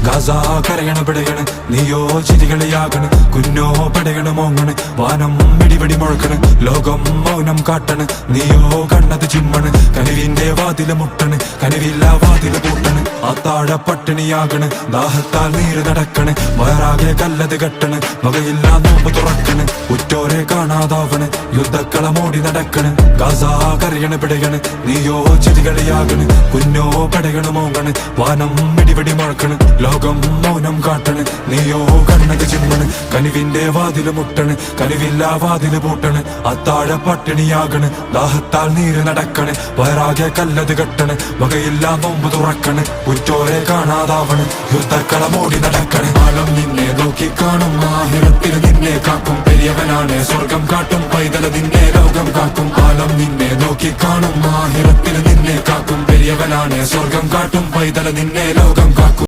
Gaza കരയണ പിടയണ്, നീയോ ചിരികളിയാകണ്, കുഞ്ഞോ പടയണ് മോങ്ങണ്, വാനം വെടിവെടി മുഴക്കണ്, ലോകം മൗനം കാട്ടണ്, നീയോ കണ്ണത് ചിമ്മണ്, കനിവിന്റെ വാതില് മുട്ടണ്, കനിവില്ല വാതില് പൂട്ടണ്, അത്താഴ പട്ടിണിയാകണ്, ദാഹത്താൽ നീര് നടക്കണ്, വയറാകെ കല്ലത് കെട്ടണ്, വകയില്ല നോമ്പ് തുറക്കണ്, ഉറ്റോരെ കാണാതാവണ്, യുദ്ധക്കളമോടി നടക്കണ്. ഗാസ കരയണ പിടയണ്, നീയോ ചിരികളിയാകണ്, കുഞ്ഞോ പടയണ് മോങ്ങണ്, വാനം വെടിവെടി മുഴക്കണ്, ലോകം മൗനം കാട്ടണ്, നീയോ കണ്ണത് ചിമ്മണ്, കനിവിന്റെ വാതില് മുട്ടണ്, കനിവില്ല വാതില് പൂട്ടണ്, അത്താഴ പട്ടിണിയാകണ്, ദാഹത്താൽ നീര് നടക്കണ്, വയറാകെ കല്ലത് കെട്ടണ്, വകയില്ല നോമ്പ് തുറക്കണ്, ഉറ്റോരെ കാണാതാവണ്, യുദ്ധക്കളമോടി നടക്കണ്. ആലം നിന്നെ നോക്കി കാണും, ആഹിറത്തിൽ നിന്നെ കാക്കും, പെരിയവനാണ് സ്വർഗം കാട്ടും, പൈതല നിന്നെ ലോകം കാക്കും. ആലം നിന്നെ നോക്കി കാണും, ആഹിറത്തിൽ നിന്നെ കാക്കും, പെരിയവനാണ് സ്വർഗം കാട്ടും, പൈതല നിന്നെ ലോകം കാക്കും.